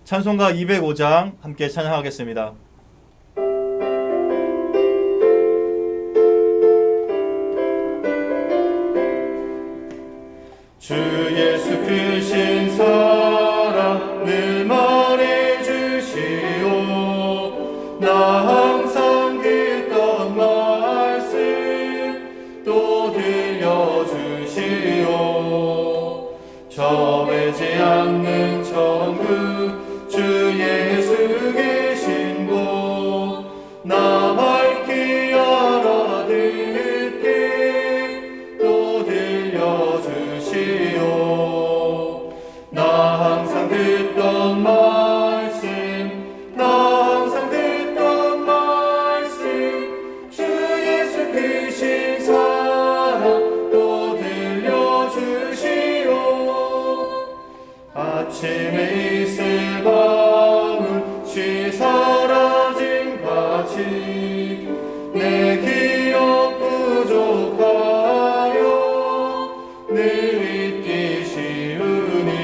찬송가 205장 함께 찬양하겠습니다. 주 예수 크신 사랑 늘 말해주시오. 나 항상 듣던 말씀 또 들려주시오. 점해지 않는 천국 주 예수 계신 곳 나 밝히 알아듣게 또 들려주시오. 나 항상 듣던 말씀 나 항상 듣던 말씀 주 예수 크신 사랑 또 들려주시오. 아침에 이슬 방울 쉬 사라진 같이 내 기억 부족하여 늘 잊기 쉬우니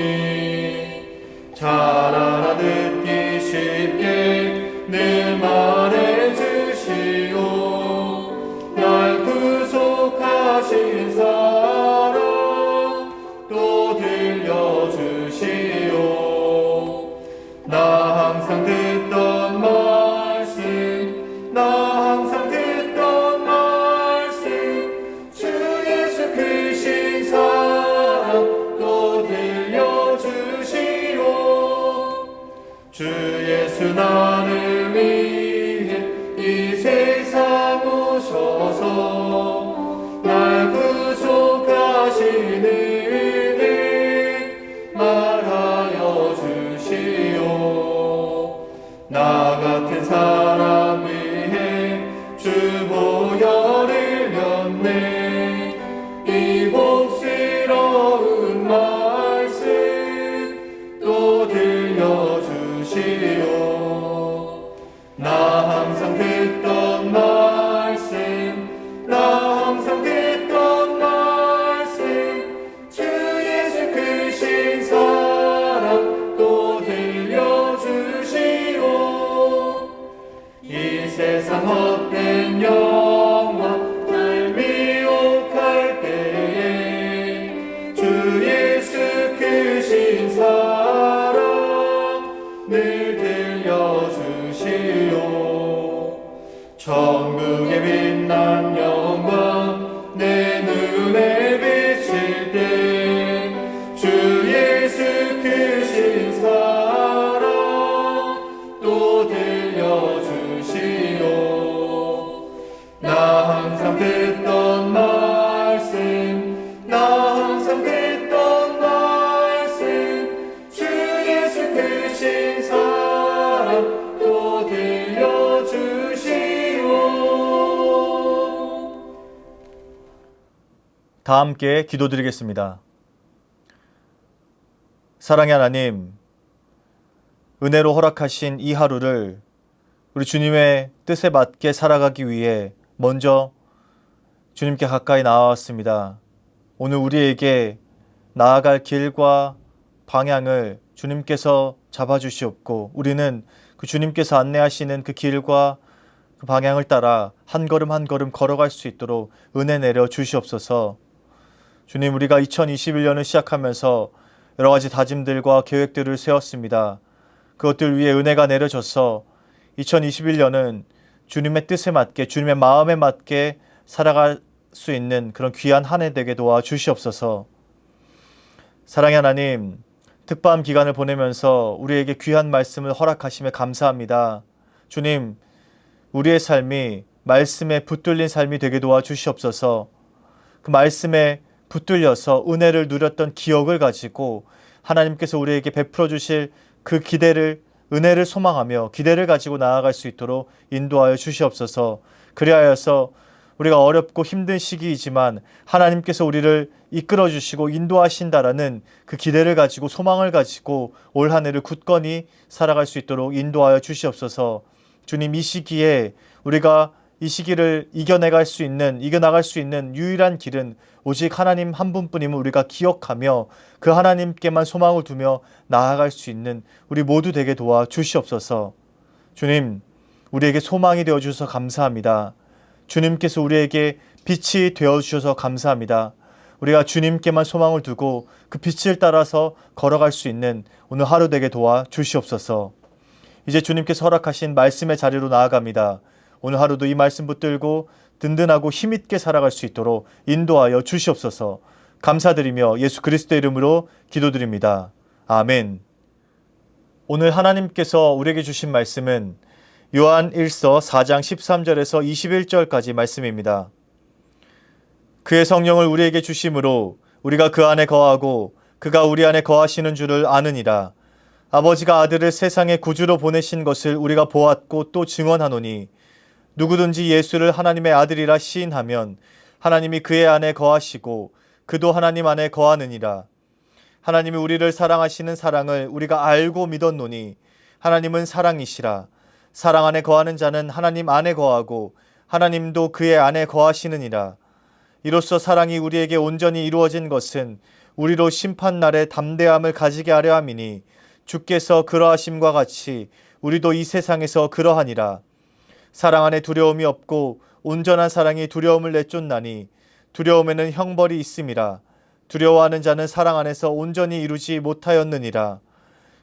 잘 알아듣기 쉽게 늘 말해주시오. 날 구속하신 사랑 또 들려주시오. 나 항상 듣던 말씀 나 항상 듣던 말씀 주 예수 크신 사랑 또 들려주시오. 주 예수 나를 위해 이 세상 오셔서 날 구속하신 은혜 말하여 주시오. 나 같은 사람 위해 주 보혈을 흘렸네. 이 복스러운 말씀 또 들려주시오. 나 항상 듣던 말씀 나 항상 듣던 말씀 주 예수 크신 사랑 또 들려주시오. 이 세상 헛된 영광 날 미혹할 때에 주 예수 크신 사랑 늘 들려주시오. 천국의 빛난 영광 내 눈에 비칠 때 주 예수 크신 사랑 또 들려주시오. 나 항상 듣던 말씀 나 항상 듣던 말씀 주 예수 크신 사랑 또 들려주시오. 다 함께 기도드리겠습니다. 사랑의 하나님, 은혜로 허락하신 이 하루를 우리 주님의 뜻에 맞게 살아가기 위해 먼저 주님께 가까이 나아왔습니다. 오늘 우리에게 나아갈 길과 방향을 주님께서 잡아주시옵고 우리는 그 주님께서 안내하시는 그 길과 그 방향을 따라 한 걸음 한 걸음 걸어갈 수 있도록 은혜 내려 주시옵소서. 주님, 우리가 2021년을 시작하면서 여러 가지 다짐들과 계획들을 세웠습니다. 그것들 위에 은혜가 내려져서 2021년은 주님의 뜻에 맞게 주님의 마음에 맞게 살아갈 수 있는 그런 귀한 한 해 되게 도와 주시옵소서. 사랑의 하나님, 특밤 기간을 보내면서 우리에게 귀한 말씀을 허락하심에 감사합니다. 주님, 우리의 삶이 말씀에 붙들린 삶이 되게 도와 주시옵소서. 그 말씀에 붙들려서 은혜를 누렸던 기억을 가지고 하나님께서 우리에게 베풀어 주실 그 기대를 은혜를 소망하며 기대를 가지고 나아갈 수 있도록 인도하여 주시옵소서. 그리하여서 우리가 어렵고 힘든 시기이지만 하나님께서 우리를 이끌어 주시고 인도하신다라는 그 기대를 가지고 소망을 가지고 올 한 해를 굳건히 살아갈 수 있도록 인도하여 주시옵소서. 주님, 이 시기에 우리가 이 시기를 이겨나갈 수 있는 유일한 길은 오직 하나님 한 분뿐임을 우리가 기억하며 그 하나님께만 소망을 두며 나아갈 수 있는 우리 모두 되게 도와 주시옵소서. 주님, 우리에게 소망이 되어 주셔서 감사합니다. 주님께서 우리에게 빛이 되어 주셔서 감사합니다. 우리가 주님께만 소망을 두고 그 빛을 따라서 걸어갈 수 있는 오늘 하루 되게 도와 주시옵소서. 이제 주님께서 허락하신 말씀의 자리로 나아갑니다. 오늘 하루도 이 말씀 붙들고 든든하고 힘있게 살아갈 수 있도록 인도하여 주시옵소서. 감사드리며 예수 그리스도의 이름으로 기도드립니다. 아멘. 오늘 하나님께서 우리에게 주신 말씀은 요한 1서 4장 13절에서 21절까지 말씀입니다. 그의 성령을 우리에게 주심으로 우리가 그 안에 거하고 그가 우리 안에 거하시는 줄을 아느니라. 아버지가 아들을 세상에 구주로 보내신 것을 우리가 보았고 또 증언하노니 누구든지 예수를 하나님의 아들이라 시인하면 하나님이 그의 안에 거하시고 그도 하나님 안에 거하느니라. 하나님이 우리를 사랑하시는 사랑을 우리가 알고 믿었노니 하나님은 사랑이시라. 사랑 안에 거하는 자는 하나님 안에 거하고 하나님도 그의 안에 거하시느니라. 이로써 사랑이 우리에게 온전히 이루어진 것은 우리로 심판날에 담대함을 가지게 하려 함이니 주께서 그러하심과 같이 우리도 이 세상에서 그러하니라. 사랑 안에 두려움이 없고 온전한 사랑이 두려움을 내쫓나니 두려움에는 형벌이 있음이라. 두려워하는 자는 사랑 안에서 온전히 이루지 못하였느니라.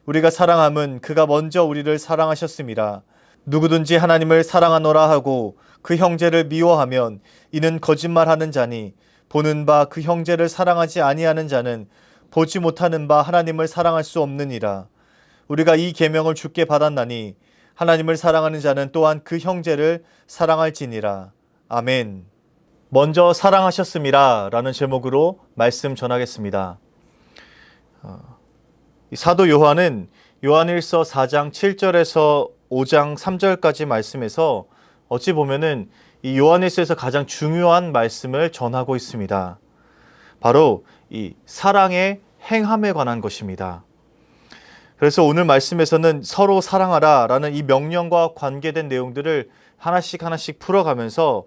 우리가 사랑함은 그가 먼저 우리를 사랑하셨음이라. 누구든지 하나님을 사랑하노라 하고 그 형제를 미워하면 이는 거짓말하는 자니 보는 바 그 형제를 사랑하지 아니하는 자는 보지 못하는 바 하나님을 사랑할 수 없느니라. 우리가 이 계명을 주께 받았나니 하나님을 사랑하는 자는 또한 그 형제를 사랑할지니라. 아멘. 먼저 사랑하셨음이라 라는 제목으로 말씀 전하겠습니다. 사도 요한은 요한일서 4장 7절에서 5장 3절까지 말씀에서 어찌 보면은 이 요한일서에서 가장 중요한 말씀을 전하고 있습니다. 바로 이 사랑의 행함에 관한 것입니다. 그래서 오늘 말씀에서는 서로 사랑하라 라는 이 명령과 관계된 내용들을 하나씩 풀어가면서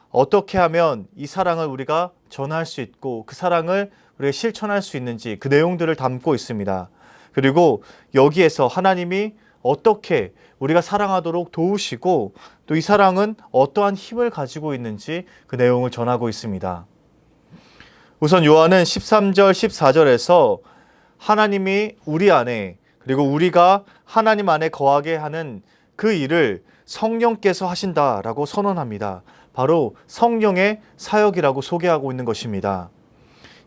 어떻게 하면 이 사랑을 우리가 전할 수 있고 그 사랑을 우리가 실천할 수 있는지 그 내용들을 담고 있습니다. 그리고 여기에서 하나님이 어떻게 우리가 사랑하도록 도우시고 또 이 사랑은 어떠한 힘을 가지고 있는지 그 내용을 전하고 있습니다. 우선 요한은 13절, 14절에서 하나님이 우리 안에 그리고 우리가 하나님 안에 거하게 하는 그 일을 성령께서 하신다라고 선언합니다. 바로 성령의 사역이라고 소개하고 있는 것입니다.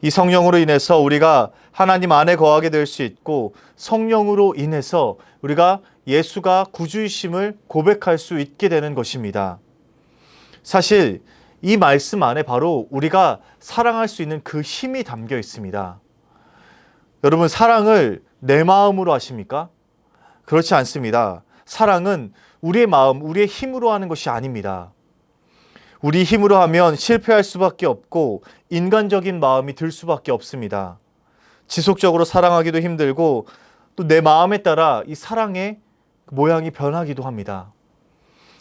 이 성령으로 인해서 우리가 하나님 안에 거하게 될 수 있고 성령으로 인해서 우리가 예수가 구주이심을 고백할 수 있게 되는 것입니다. 사실 이 말씀 안에 바로 우리가 사랑할 수 있는 그 힘이 담겨 있습니다. 여러분, 사랑을 내 마음으로 하십니까? 그렇지 않습니다. 사랑은 우리의 마음, 우리의 힘으로 하는 것이 아닙니다. 우리 힘으로 하면 실패할 수밖에 없고 인간적인 마음이 들 수밖에 없습니다. 지속적으로 사랑하기도 힘들고 또 내 마음에 따라 이 사랑의 모양이 변하기도 합니다.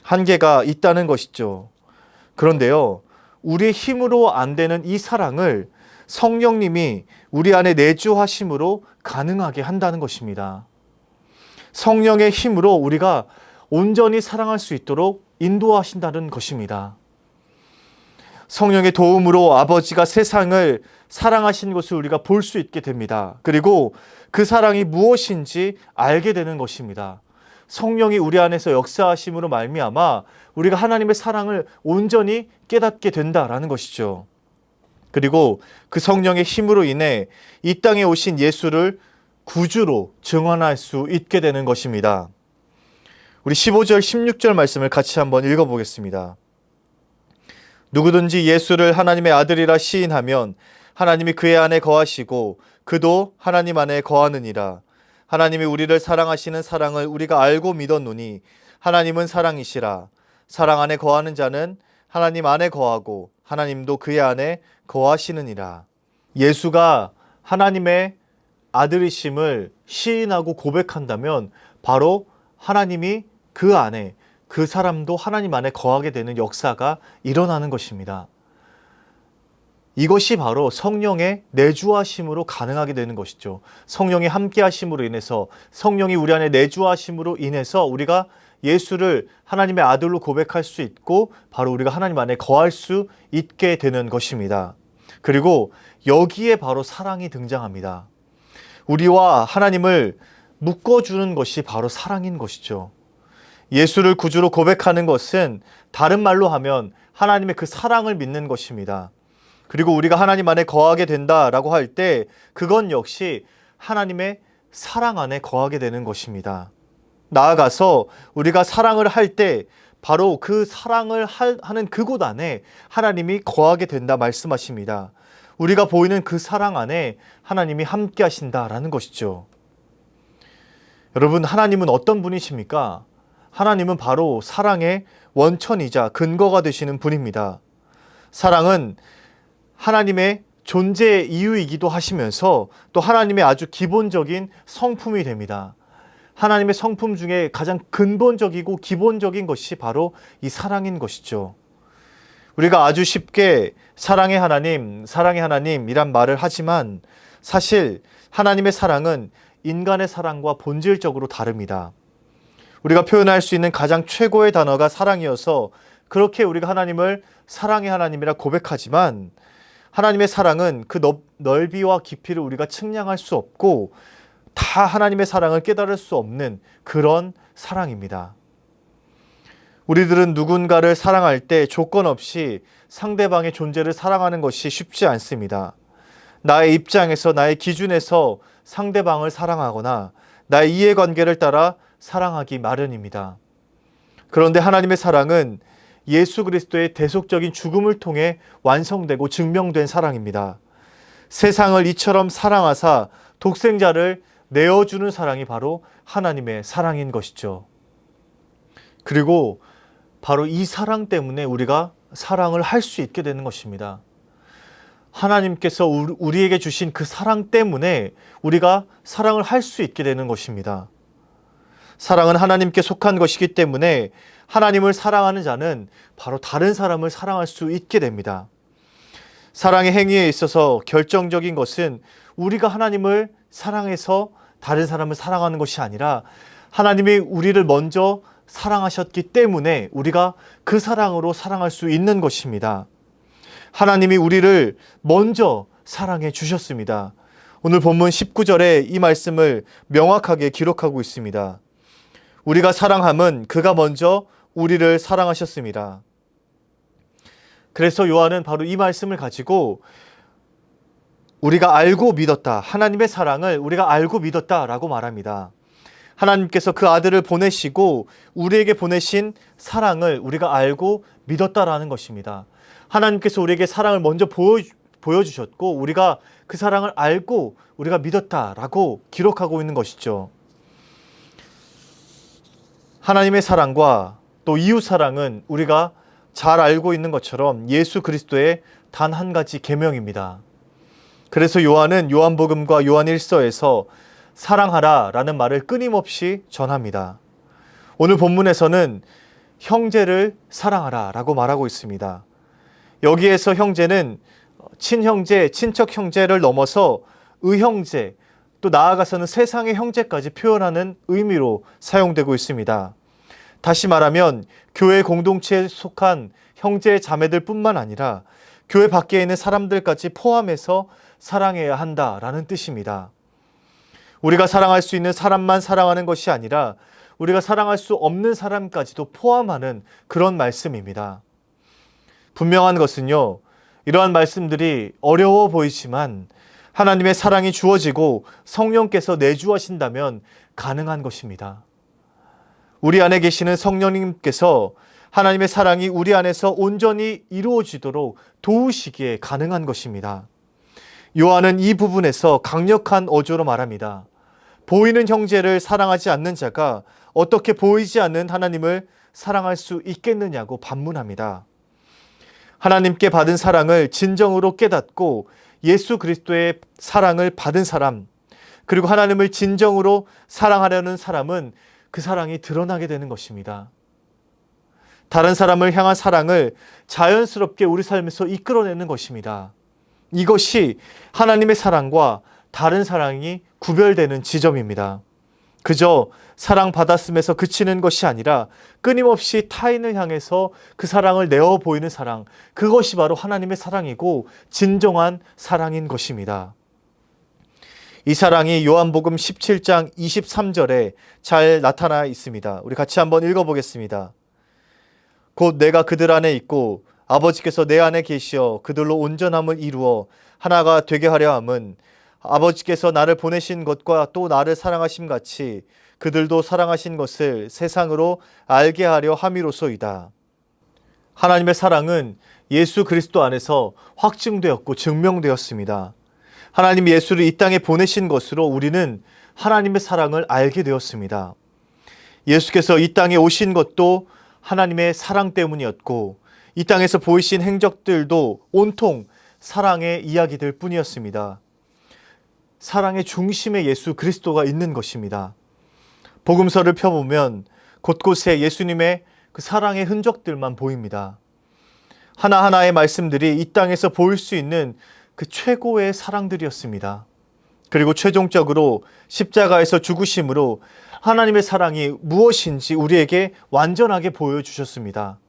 한계가 있다는 것이죠. 그런데요, 우리의 힘으로 안 되는 이 사랑을 성령님이 우리 안에 내주하심으로 가능하게 한다는 것입니다. 성령의 힘으로 우리가 온전히 사랑할 수 있도록 인도하신다는 것입니다. 성령의 도움으로 아버지가 세상을 사랑하신 것을 우리가 볼 수 있게 됩니다. 그리고 그 사랑이 무엇인지 알게 되는 것입니다. 성령이 우리 안에서 역사하심으로 말미암아 우리가 하나님의 사랑을 온전히 깨닫게 된다라는 것이죠. 그리고 그 성령의 힘으로 인해 이 땅에 오신 예수를 구주로 증언할 수 있게 되는 것입니다. 우리 15절, 16절 말씀을 같이 한번 읽어보겠습니다. 누구든지 예수를 하나님의 아들이라 시인하면 하나님이 그의 안에 거하시고 그도 하나님 안에 거하느니라. 하나님이 우리를 사랑하시는 사랑을 우리가 알고 믿었노니 하나님은 사랑이시라. 사랑 안에 거하는 자는 하나님 안에 거하고 하나님도 그의 안에 거하시느니라. 예수가 하나님의 아들이심을 시인하고 고백한다면 바로 하나님이 그 안에, 그 사람도 하나님 안에 거하게 되는 역사가 일어나는 것입니다. 이것이 바로 성령의 내주하심으로 가능하게 되는 것이죠. 성령이 함께 하심으로 인해서, 성령이 우리 안에 내주하심으로 인해서 우리가 예수를 하나님의 아들로 고백할 수 있고 바로 우리가 하나님 안에 거할 수 있게 되는 것입니다. 그리고 여기에 바로 사랑이 등장합니다. 우리와 하나님을 묶어주는 것이 바로 사랑인 것이죠. 예수를 구주로 고백하는 것은 다른 말로 하면 하나님의 그 사랑을 믿는 것입니다. 그리고 우리가 하나님 안에 거하게 된다라고 할 때 그건 역시 하나님의 사랑 안에 거하게 되는 것입니다. 나아가서 우리가 사랑을 할 때 바로 그 사랑을 하는 그곳 안에 하나님이 거하게 된다 말씀하십니다. 우리가 보이는 그 사랑 안에 하나님이 함께 하신다라는 것이죠. 여러분, 하나님은 어떤 분이십니까? 하나님은 바로 사랑의 원천이자 근거가 되시는 분입니다. 사랑은 하나님의 존재의 이유이기도 하시면서 또 하나님의 아주 기본적인 성품이 됩니다. 하나님의 성품 중에 가장 근본적이고 기본적인 것이 바로 이 사랑인 것이죠. 우리가 아주 쉽게 사랑의 하나님이란 말을 하지만 사실 하나님의 사랑은 인간의 사랑과 본질적으로 다릅니다. 우리가 표현할 수 있는 가장 최고의 단어가 사랑이어서 그렇게 우리가 하나님을 사랑의 하나님이라 고백하지만 하나님의 사랑은 그 넓이와 깊이를 우리가 측량할 수 없고 다 하나님의 사랑을 깨달을 수 없는 그런 사랑입니다. 우리들은 누군가를 사랑할 때 조건 없이 상대방의 존재를 사랑하는 것이 쉽지 않습니다. 나의 입장에서, 나의 기준에서 상대방을 사랑하거나 나의 이해관계를 따라 사랑하기 마련입니다. 그런데 하나님의 사랑은 예수 그리스도의 대속적인 죽음을 통해 완성되고 증명된 사랑입니다. 세상을 이처럼 사랑하사 독생자를 내어주는 사랑이 바로 하나님의 사랑인 것이죠. 그리고 바로 이 사랑 때문에 우리가 사랑을 할 수 있게 되는 것입니다. 하나님께서 우리에게 주신 그 사랑 때문에 우리가 사랑을 할 수 있게 되는 것입니다. 사랑은 하나님께 속한 것이기 때문에 하나님을 사랑하는 자는 바로 다른 사람을 사랑할 수 있게 됩니다. 사랑의 행위에 있어서 결정적인 것은 우리가 하나님을 사랑해서 다른 사람을 사랑하는 것이 아니라 하나님이 우리를 먼저 사랑하셨기 때문에 우리가 그 사랑으로 사랑할 수 있는 것입니다. 하나님이 우리를 먼저 사랑해 주셨습니다. 오늘 본문 19절에 이 말씀을 명확하게 기록하고 있습니다. 우리가 사랑함은 그가 먼저 우리를 사랑하셨습니다. 그래서 요한은 바로 이 말씀을 가지고 우리가 알고 믿었다. 하나님의 사랑을 우리가 알고 믿었다라고 말합니다. 하나님께서 그 아들을 보내시고 우리에게 보내신 사랑을 우리가 알고 믿었다라는 것입니다. 하나님께서 우리에게 사랑을 먼저 보여주셨고 우리가 그 사랑을 알고 우리가 믿었다라고 기록하고 있는 것이죠. 하나님의 사랑과 또 이웃 사랑은 우리가 잘 알고 있는 것처럼 예수 그리스도의 단 한 가지 계명입니다. 그래서 요한은 요한복음과 요한1서에서 사랑하라 라는 말을 끊임없이 전합니다. 오늘 본문에서는 형제를 사랑하라 라고 말하고 있습니다. 여기에서 형제는 친형제, 친척 형제를 넘어서 의형제, 또 나아가서는 세상의 형제까지 표현하는 의미로 사용되고 있습니다. 다시 말하면 교회 공동체에 속한 형제 자매들 뿐만 아니라 교회 밖에 있는 사람들까지 포함해서 사랑해야 한다라는 뜻입니다. 우리가 사랑할 수 있는 사람만 사랑하는 것이 아니라 우리가 사랑할 수 없는 사람까지도 포함하는 그런 말씀입니다. 분명한 것은요, 이러한 말씀들이 어려워 보이지만 하나님의 사랑이 주어지고 성령께서 내주하신다면 가능한 것입니다. 우리 안에 계시는 성령님께서 하나님의 사랑이 우리 안에서 온전히 이루어지도록 도우시기에 가능한 것입니다. 요한은 이 부분에서 강력한 어조로 말합니다. 보이는 형제를 사랑하지 않는 자가 어떻게 보이지 않는 하나님을 사랑할 수 있겠느냐고 반문합니다. 하나님께 받은 사랑을 진정으로 깨닫고 예수 그리스도의 사랑을 받은 사람, 그리고 하나님을 진정으로 사랑하려는 사람은 그 사랑이 드러나게 되는 것입니다. 다른 사람을 향한 사랑을 자연스럽게 우리 삶에서 이끌어내는 것입니다. 이것이 하나님의 사랑과 다른 사랑이 구별되는 지점입니다. 그저 사랑받았음에서 그치는 것이 아니라 끊임없이 타인을 향해서 그 사랑을 내어 보이는 사랑, 그것이 바로 하나님의 사랑이고 진정한 사랑인 것입니다. 이 사랑이 요한복음 17장 23절에 잘 나타나 있습니다. 우리 같이 한번 읽어보겠습니다. 곧 내가 그들 안에 있고 아버지께서 내 안에 계시어 그들로 온전함을 이루어 하나가 되게 하려 함은 아버지께서 나를 보내신 것과 또 나를 사랑하심 같이 그들도 사랑하신 것을 세상으로 알게 하려 함이로소이다. 하나님의 사랑은 예수 그리스도 안에서 확증되었고 증명되었습니다. 하나님이 예수를 이 땅에 보내신 것으로 우리는 하나님의 사랑을 알게 되었습니다. 예수께서 이 땅에 오신 것도 하나님의 사랑 때문이었고 이 땅에서 보이신 행적들도 온통 사랑의 이야기들 뿐이었습니다. 사랑의 중심에 예수 그리스도가 있는 것입니다. 복음서를 펴보면 곳곳에 예수님의 그 사랑의 흔적들만 보입니다. 하나하나의 말씀들이 이 땅에서 보일 수 있는 그 최고의 사랑들이었습니다. 그리고 최종적으로 십자가에서 죽으심으로 하나님의 사랑이 무엇인지 우리에게 완전하게 보여주셨습니다.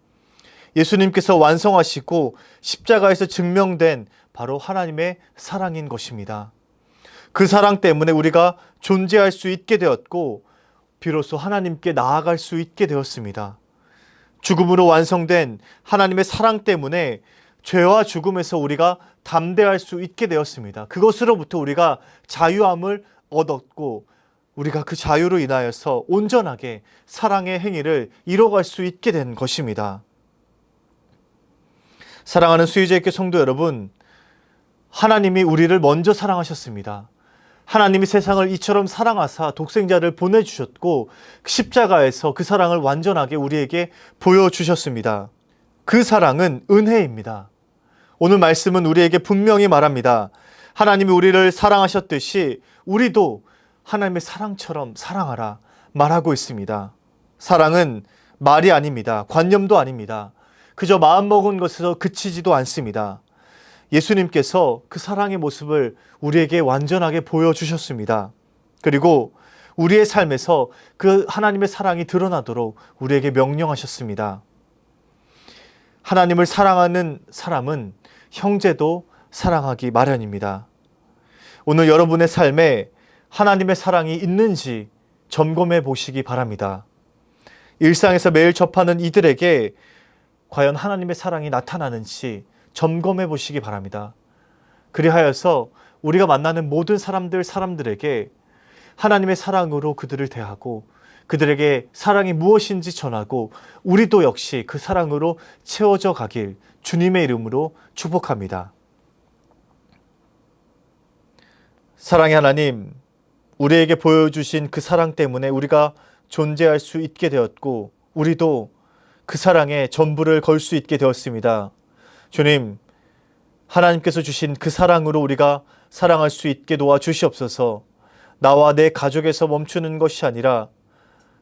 예수님께서 완성하시고 십자가에서 증명된 바로 하나님의 사랑인 것입니다. 그 사랑 때문에 우리가 존재할 수 있게 되었고 비로소 하나님께 나아갈 수 있게 되었습니다. 죽음으로 완성된 하나님의 사랑 때문에 죄와 죽음에서 우리가 담대할 수 있게 되었습니다. 그것으로부터 우리가 자유함을 얻었고 우리가 그 자유로 인하여서 온전하게 사랑의 행위를 이뤄갈 수 있게 된 것입니다. 사랑하는 수의제교회 성도 여러분, 하나님이 우리를 먼저 사랑하셨습니다. 하나님이 세상을 이처럼 사랑하사 독생자를 보내주셨고 십자가에서 그 사랑을 완전하게 우리에게 보여주셨습니다. 그 사랑은 은혜입니다. 오늘 말씀은 우리에게 분명히 말합니다. 하나님이 우리를 사랑하셨듯이 우리도 하나님의 사랑처럼 사랑하라 말하고 있습니다. 사랑은 말이 아닙니다. 관념도 아닙니다. 그저 마음먹은 것에서 그치지도 않습니다. 예수님께서 그 사랑의 모습을 우리에게 완전하게 보여주셨습니다. 그리고 우리의 삶에서 그 하나님의 사랑이 드러나도록 우리에게 명령하셨습니다. 하나님을 사랑하는 사람은 형제도 사랑하기 마련입니다. 오늘 여러분의 삶에 하나님의 사랑이 있는지 점검해 보시기 바랍니다. 일상에서 매일 접하는 이들에게 과연 하나님의 사랑이 나타나는지 점검해 보시기 바랍니다. 그리하여서 우리가 만나는 모든 사람들에게 하나님의 사랑으로 그들을 대하고 그들에게 사랑이 무엇인지 전하고 우리도 역시 그 사랑으로 채워져 가길 주님의 이름으로 축복합니다. 사랑의 하나님, 우리에게 보여주신 그 사랑 때문에 우리가 존재할 수 있게 되었고 우리도 그 사랑에 전부를 걸 수 있게 되었습니다. 주님, 하나님께서 주신 그 사랑으로 우리가 사랑할 수 있게 도와주시옵소서. 나와 내 가족에서 멈추는 것이 아니라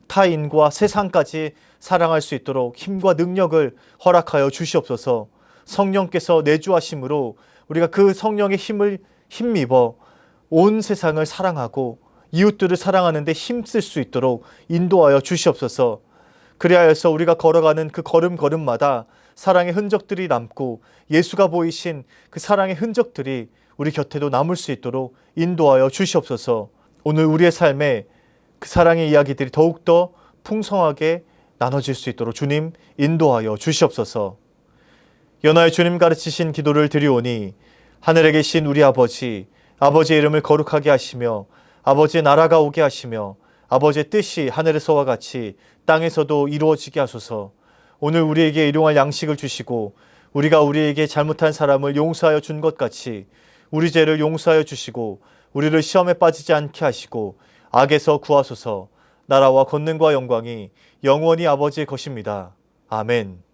타인과 세상까지 사랑할 수 있도록 힘과 능력을 허락하여 주시옵소서. 성령께서 내주하심으로 우리가 그 성령의 힘을 힘입어 온 세상을 사랑하고 이웃들을 사랑하는 데 힘쓸 수 있도록 인도하여 주시옵소서. 그리하여서 우리가 걸어가는 그 걸음걸음마다 사랑의 흔적들이 남고 예수가 보이신 그 사랑의 흔적들이 우리 곁에도 남을 수 있도록 인도하여 주시옵소서. 오늘 우리의 삶에 그 사랑의 이야기들이 더욱더 풍성하게 나눠질 수 있도록 주님 인도하여 주시옵소서. 연하여 주님 가르치신 기도를 드리오니 하늘에 계신 우리 아버지, 아버지의 이름을 거룩하게 하시며 아버지의 나라가 오게 하시며 아버지의 뜻이 하늘에서와 같이 땅에서도 이루어지게 하소서. 오늘 우리에게 일용할 양식을 주시고 우리가 우리에게 잘못한 사람을 용서하여 준 것 같이 우리 죄를 용서하여 주시고 우리를 시험에 빠지지 않게 하시고 악에서 구하소서. 나라와 권능과 영광이 영원히 아버지의 것입니다. 아멘.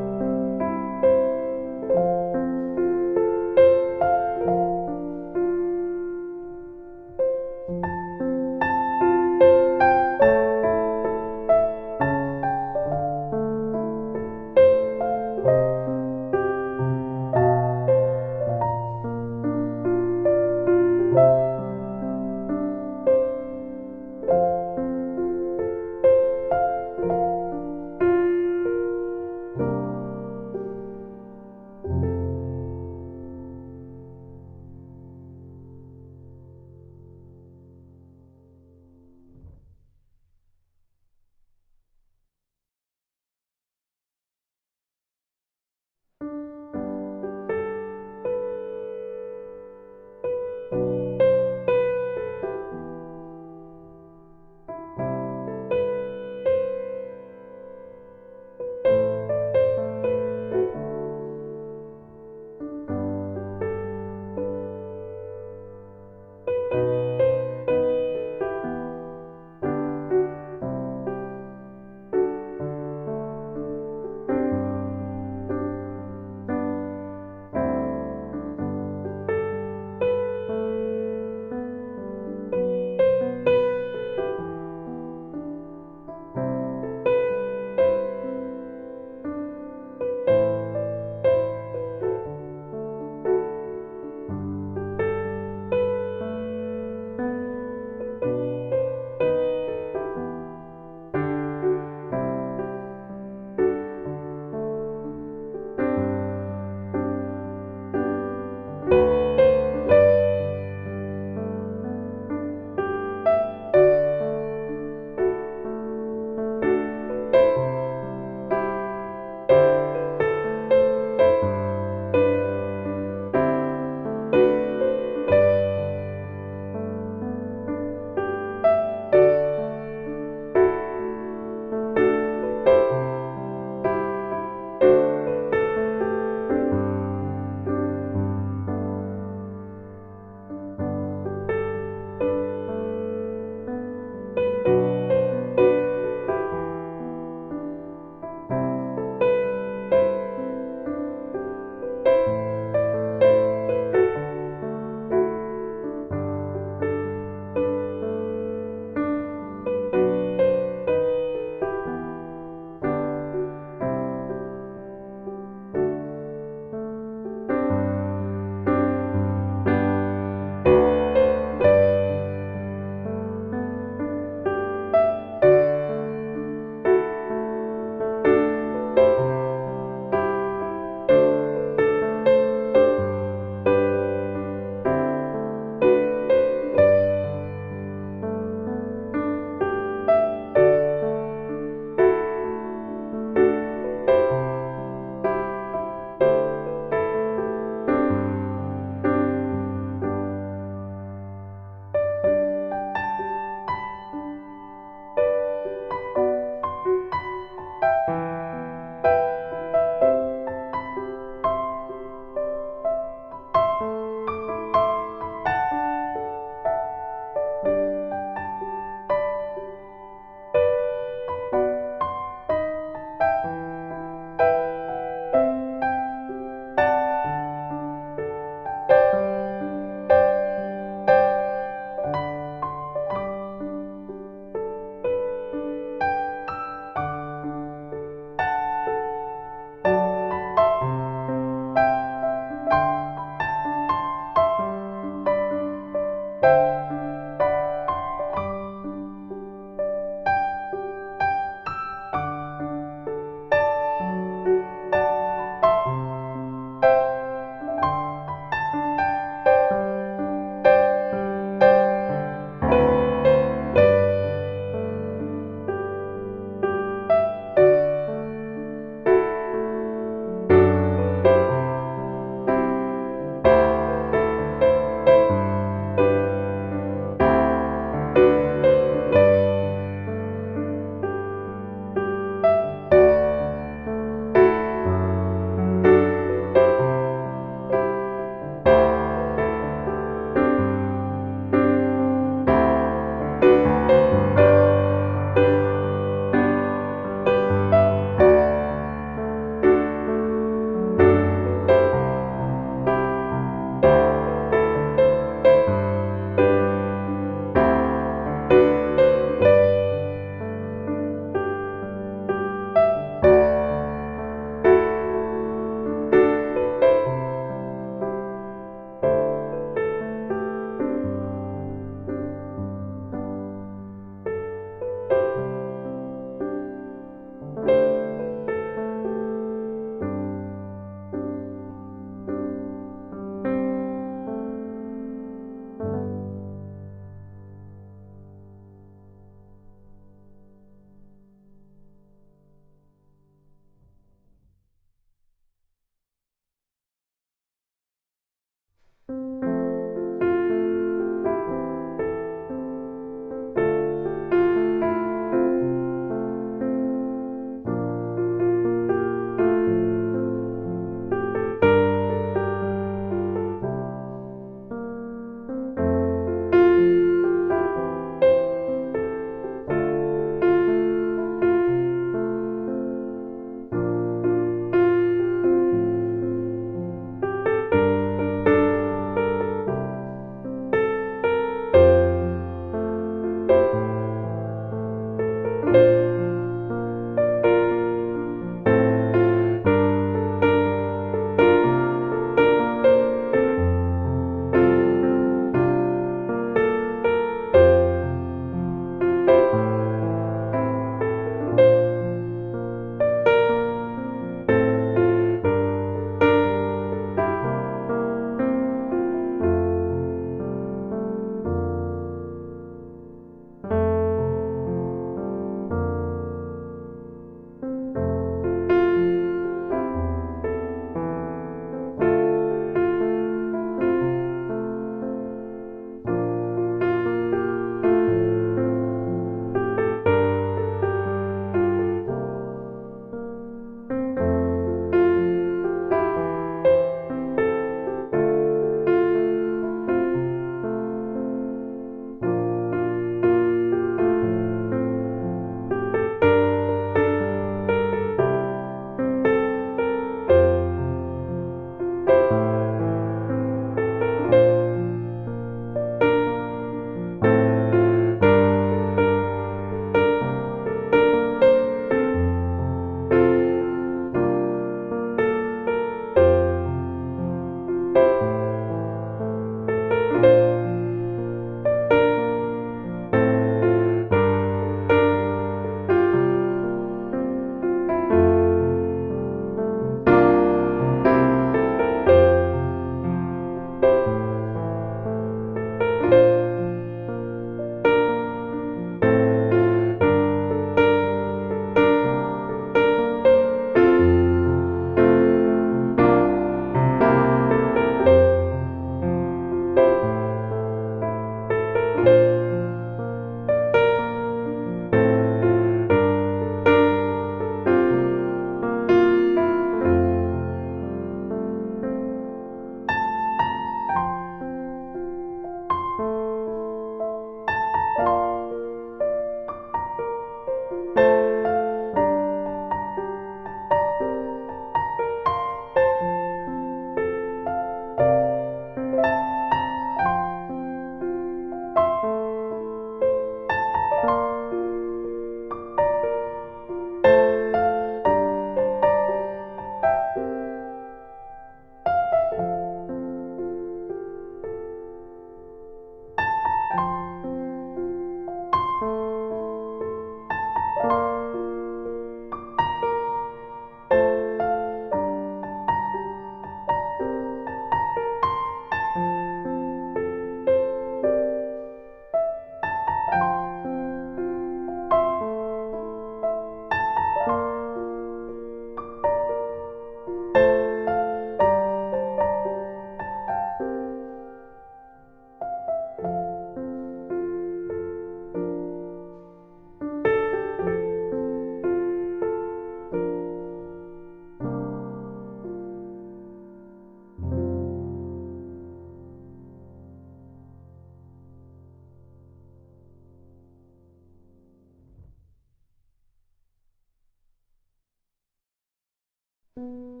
네.